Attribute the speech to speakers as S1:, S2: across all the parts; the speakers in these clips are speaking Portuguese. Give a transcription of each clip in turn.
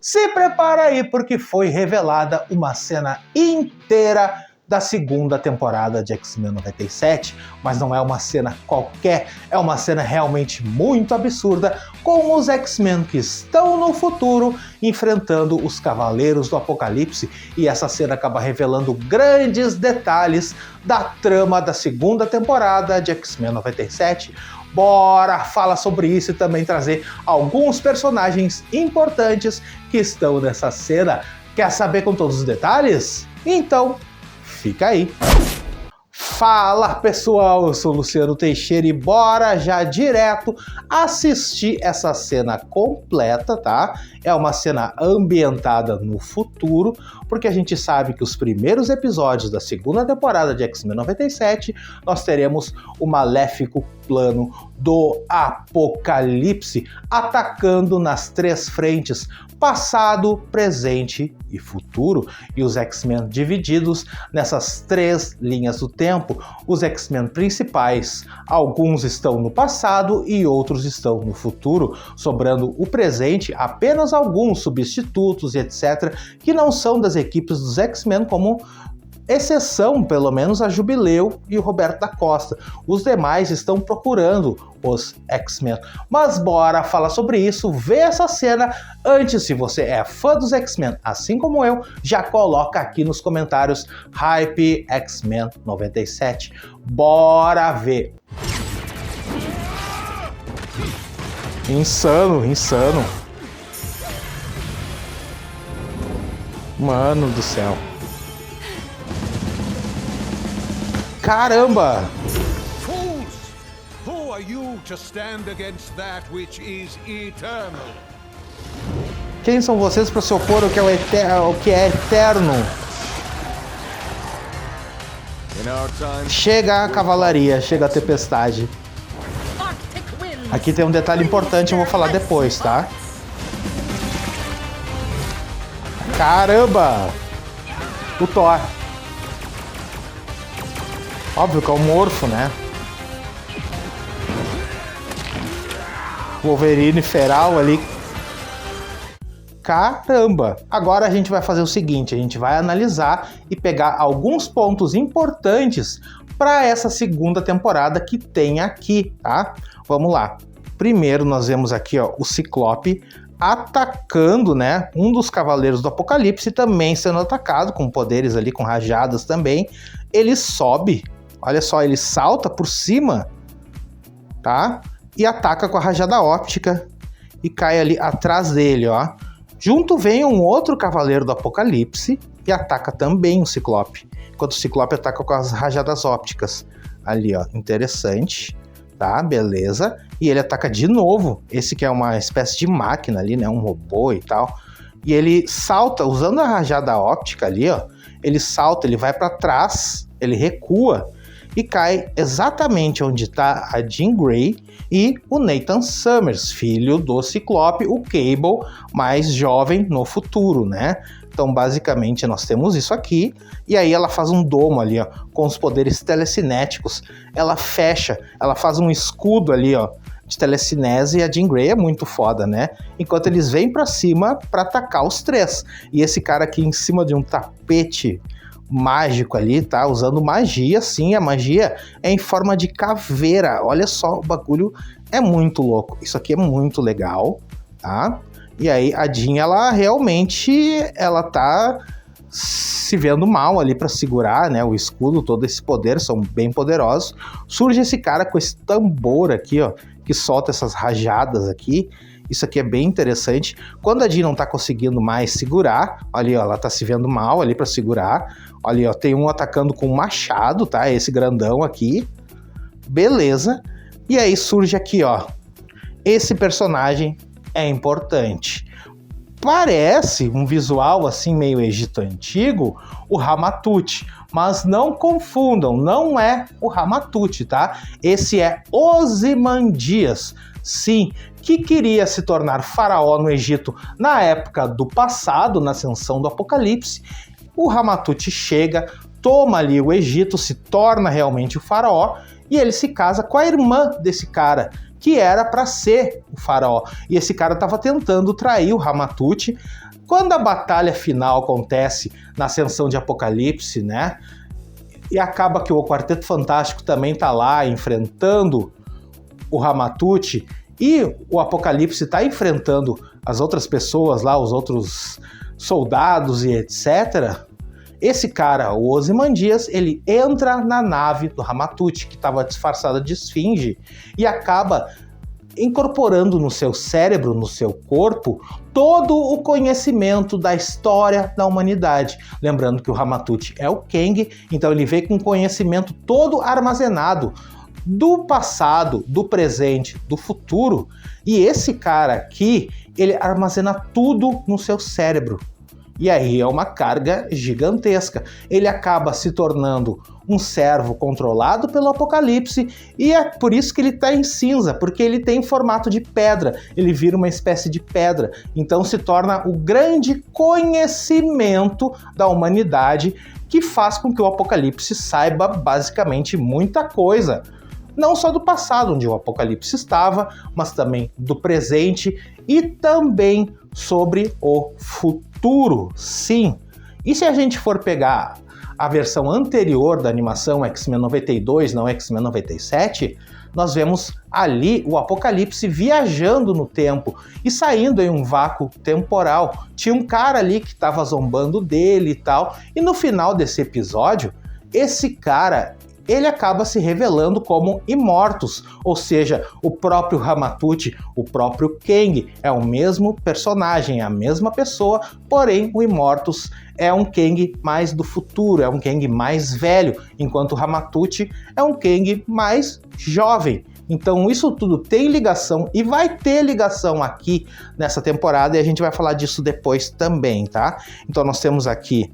S1: Se prepara aí porque foi revelada uma cena inteira da segunda temporada de X-Men 97, mas não é uma cena qualquer, é uma cena realmente muito absurda, com os X-Men que estão no futuro enfrentando os Cavaleiros do Apocalipse, e essa cena acaba revelando grandes detalhes da trama da segunda temporada de X-Men 97. Bora falar sobre isso e também trazer alguns personagens importantes que estão nessa cena. Quer saber com todos os detalhes? Então, fica aí. Fala pessoal, eu sou o Luciano Teixeira e bora já direto assistir essa cena completa, tá? É uma cena ambientada no futuro, porque a gente sabe que os primeiros episódios da segunda temporada de X-Men 97, nós teremos o maléfico plano do Apocalipse atacando nas três frentes, passado, presente e futuro, e os X-Men divididos nessas três linhas do tempo. Os X-Men principais, alguns estão no passado e outros estão no futuro, sobrando o presente apenas alguns substitutos e etc, que não são das equipes dos X-Men, como exceção, pelo menos, a Jubileu e o Roberto da Costa. Os demais estão procurando os X-Men. Mas bora falar sobre isso, ver essa cena. Antes, se você é fã dos X-Men, assim como eu, já coloca aqui nos comentários Hype X-Men 97. Bora ver! Insano, insano. Mano do céu. Caramba!
S2: Fools! Who are you to stand against that which is eternal?
S1: Quem são vocês para se opor ao que é eterno? Chega a cavalaria, chega a tempestade. Aqui tem um detalhe importante, eu vou falar depois, tá? Caramba! O Thor. Óbvio que é o Morfo, né? Wolverine feral ali. Caramba! Agora a gente vai fazer o seguinte, a gente vai analisar e pegar alguns pontos importantes para essa segunda temporada que tem aqui, tá? Vamos lá. Primeiro nós vemos aqui, ó, o Ciclope atacando, né, um dos Cavaleiros do Apocalipse, também sendo atacado com poderes ali, com rajadas também. Ele sobe, olha só, ele salta por cima, tá? E ataca com a rajada óptica e cai ali atrás dele, ó. Junto vem um outro Cavaleiro do Apocalipse e ataca também o Ciclope, enquanto o Ciclope ataca com as rajadas ópticas. Ali, ó, interessante, tá? Beleza. E ele ataca de novo, esse que é uma espécie de máquina ali, né? Um robô e tal. E ele salta, usando a rajada óptica ali, ó. Ele salta, ele vai para trás, ele recua e cai exatamente onde está a Jean Grey e o Nathan Summers, filho do Ciclope, o Cable mais jovem no futuro, né? Então, basicamente, nós temos isso aqui, e aí ela faz um domo ali, ó, com os poderes telecinéticos. Ela fecha, ela faz um escudo ali, ó, de telecinese, e a Jean Grey é muito foda, né? Enquanto eles vêm pra cima pra atacar os três. E esse cara aqui em cima de um tapete mágico ali, tá? Usando magia, sim, a magia é em forma de caveira. Olha só, o bagulho é muito louco. Isso aqui é muito legal, tá? E aí a Jean, ela realmente, ela tá se vendo mal ali para segurar, né, o escudo, todo esse poder, são bem poderosos. Surge esse cara com esse tambor aqui, ó, que solta essas rajadas aqui. Isso aqui é bem interessante. Quando a Jean não tá conseguindo mais segurar, olha ali, ó, ela tá se vendo mal ali para segurar. Olha ali, ó, tem um atacando com um machado, tá? Esse grandão aqui. Beleza. E aí surge aqui, ó, esse personagem é importante. Parece um visual assim meio Egito Antigo, o Ramatut, mas não confundam, não é o Ramatut, tá? Esse é Ozymandias, sim, que queria se tornar faraó no Egito na época do passado, na ascensão do Apocalipse. O Ramatut chega, toma ali o Egito, se torna realmente o faraó, e ele se casa com a irmã desse cara, que era para ser o faraó. E esse cara estava tentando trair o Ramatut. Quando a batalha final acontece na Ascensão de Apocalipse, né? E acaba que o Quarteto Fantástico também tá lá enfrentando o Ramatut, e o Apocalipse está enfrentando as outras pessoas lá, os outros soldados e etc. Esse cara, o Ozymandias, ele entra na nave do Ramatut, que estava disfarçada de esfinge, e acaba incorporando no seu cérebro, no seu corpo, todo o conhecimento da história da humanidade. Lembrando que o Ramatut é o Kang, então ele veio com o conhecimento todo armazenado do passado, do presente, do futuro, e esse cara aqui, ele armazena tudo no seu cérebro. E aí é uma carga gigantesca. Ele acaba se tornando um servo controlado pelo Apocalipse, e é por isso que ele está em cinza, porque ele tem formato de pedra, ele vira uma espécie de pedra, então se torna o grande conhecimento da humanidade, que faz com que o Apocalipse saiba basicamente muita coisa. Não só do passado, onde o Apocalipse estava, mas também do presente e também sobre o futuro, sim. E se a gente for pegar a versão anterior da animação X-Men 92, não X-Men 97, nós vemos ali o Apocalipse viajando no tempo e saindo em um vácuo temporal. Tinha um cara ali que estava zombando dele e tal, e no final desse episódio, esse cara, ele acaba se revelando como Immortus, ou seja, o próprio Ramatut, o próprio Kang, é o mesmo personagem, a mesma pessoa, porém o Immortus é um Kang mais do futuro, é um Kang mais velho, enquanto o Ramatut é um Kang mais jovem. Então isso tudo tem ligação e vai ter ligação aqui nessa temporada, e a gente vai falar disso depois também, tá? Então nós temos aqui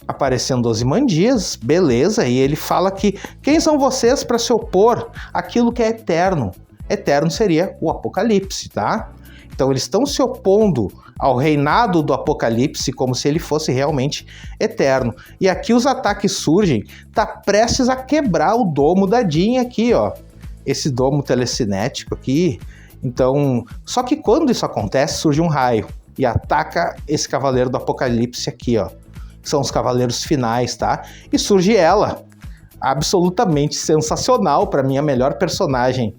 S1: aparecendo Ozymandias, beleza, e ele fala que quem são vocês para se opor àquilo que é eterno? Eterno seria o Apocalipse, tá? Então eles estão se opondo ao reinado do Apocalipse como se ele fosse realmente eterno. E aqui os ataques surgem, tá prestes a quebrar o domo da Jean aqui, ó. Esse domo telecinético aqui. Então, só que quando isso acontece, surge um raio e ataca esse cavaleiro do Apocalipse aqui, ó. São os Cavaleiros Finais, tá? E surge ela, absolutamente sensacional, para mim a melhor personagem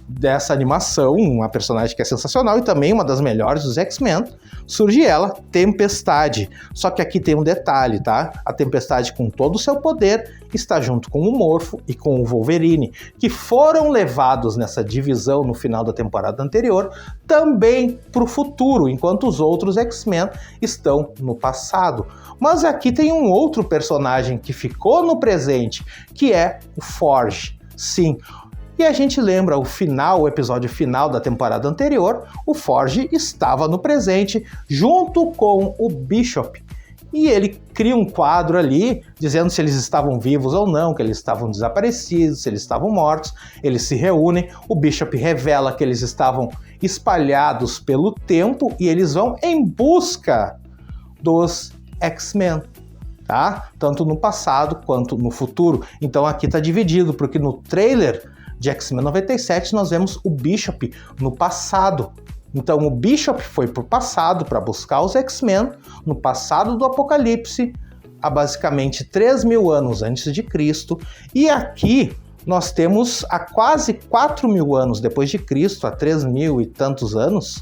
S1: dessa animação, uma personagem que é sensacional e também uma das melhores dos X-Men. Surge ela, Tempestade. Só que aqui tem um detalhe, tá? A Tempestade, com todo o seu poder, está junto com o Morpho e com o Wolverine, que foram levados nessa divisão no final da temporada anterior, também para o futuro, enquanto os outros X-Men estão no passado. Mas aqui tem um outro personagem que ficou no presente, que é o Forge. Sim, e a gente lembra o episódio final da temporada anterior, o Forge estava no presente junto com o Bishop. E ele cria um quadro ali, dizendo se eles estavam vivos ou não, que eles estavam desaparecidos, se eles estavam mortos. Eles se reúnem, o Bishop revela que eles estavam espalhados pelo tempo e eles vão em busca dos X-Men, tá? Tanto no passado quanto no futuro. Então aqui tá dividido, porque no trailer de X-Men 97 nós vemos o Bishop no passado. Então o Bishop foi pro passado para buscar os X-Men, no passado do Apocalipse, há basicamente 3.000 anos antes de Cristo, e aqui nós temos há quase 4.000 anos depois de Cristo, há 3.000 e tantos anos,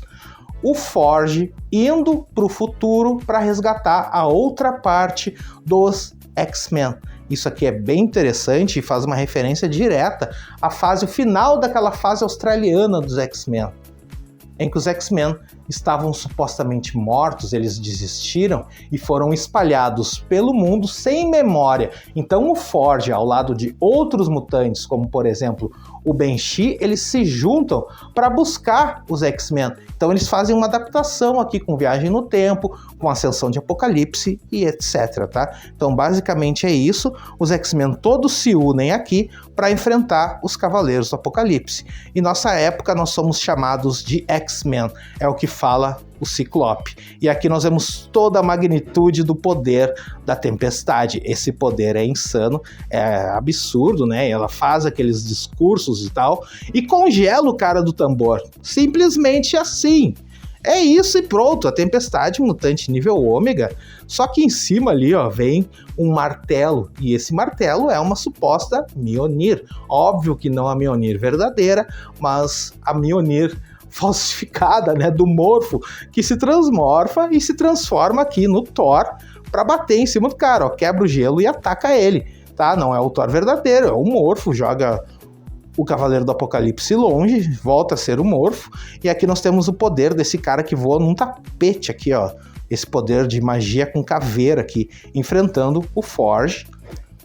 S1: o Forge indo para o futuro para resgatar a outra parte dos X-Men. Isso aqui é bem interessante e faz uma referência direta à fase final daquela fase australiana dos X-Men, em que os X-Men estavam supostamente mortos, eles desistiram e foram espalhados pelo mundo sem memória. Então o Forge, ao lado de outros mutantes, como por exemplo o Banshee, eles se juntam para buscar os X-Men. Então eles fazem uma adaptação aqui com Viagem no Tempo, com Ascensão de Apocalipse e etc, tá? Então basicamente é isso, os X-Men todos se unem aqui para enfrentar os Cavaleiros do Apocalipse. Em nossa época nós somos chamados de X-Men, é o que fala o Ciclope. E aqui nós vemos toda a magnitude do poder da Tempestade. Esse poder é insano, é absurdo, né? Ela faz aqueles discursos e tal, e congela o cara do tambor. Simplesmente assim. É isso e pronto, a Tempestade mutante nível ômega, só que em cima ali, ó, vem um martelo, e esse martelo é uma suposta Mjolnir. Óbvio que não a Mjolnir verdadeira, mas a Mjolnir falsificada, né, do Morfo, que se transmorfa e se transforma aqui no Thor para bater em cima do cara, ó, quebra o gelo e ataca ele, tá? Não é o Thor verdadeiro, é o Morfo, joga o Cavaleiro do Apocalipse longe, volta a ser o Morfo, e aqui nós temos o poder desse cara que voa num tapete aqui, ó, esse poder de magia com caveira aqui, enfrentando o Forge,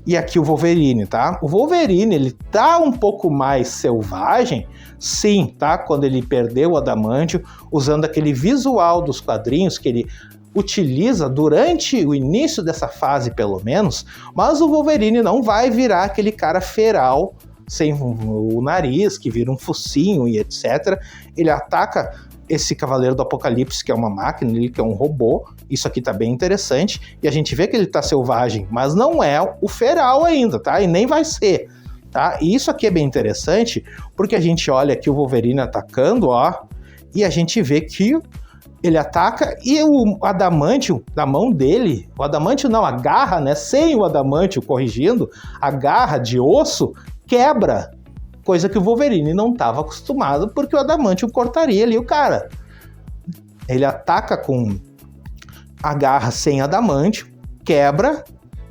S1: e aqui o Wolverine, tá? O Wolverine, ele tá um pouco mais selvagem, sim, tá? Quando ele perdeu o Adamantio, usando aquele visual dos quadrinhos que ele utiliza durante o início dessa fase, pelo menos, mas o Wolverine não vai virar aquele cara feral, sem o nariz, que vira um focinho e etc. Ele ataca esse Cavaleiro do Apocalipse, que é uma máquina, ele que é um robô. Isso aqui tá bem interessante. E a gente vê que ele tá selvagem, mas não é o feral ainda, tá? E nem vai ser, tá? E isso aqui é bem interessante, porque a gente olha aqui o Wolverine atacando, ó, e a gente vê que ele ataca e o Adamantio da mão dele, o Adamantio não, a garra, né? Sem o Adamantio corrigindo, a garra de osso quebra, coisa que o Wolverine não estava acostumado, porque o Adamantio cortaria ali o cara. Ele ataca com a garra sem Adamantio, quebra,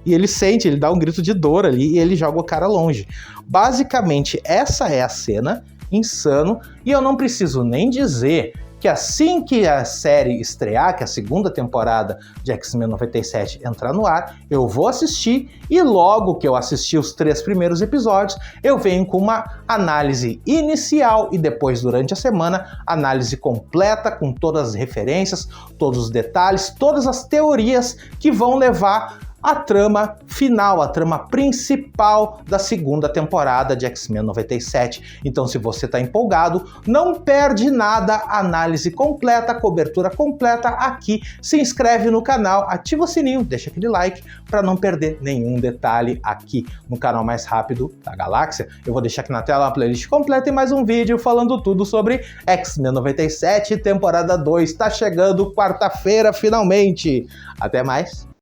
S1: e ele sente, ele dá um grito de dor ali, e ele joga o cara longe. Basicamente, essa é a cena, insano, e eu não preciso nem dizer que assim que a série estrear, que a segunda temporada de X-Men 97 entrar no ar, eu vou assistir, e logo que eu assistir os 3 primeiros episódios, eu venho com uma análise inicial e depois, durante a semana, análise completa com todas as referências, todos os detalhes, todas as teorias que vão levar a trama final, a trama principal da segunda temporada de X-Men 97. Então, se você está empolgado, não perde nada, análise completa, cobertura completa aqui. Se inscreve no canal, ativa o sininho, deixa aquele like para não perder nenhum detalhe aqui no canal mais rápido da galáxia. Eu vou deixar aqui na tela uma playlist completa e mais um vídeo falando tudo sobre X-Men 97, temporada 2. Está chegando quarta-feira, finalmente. Até mais.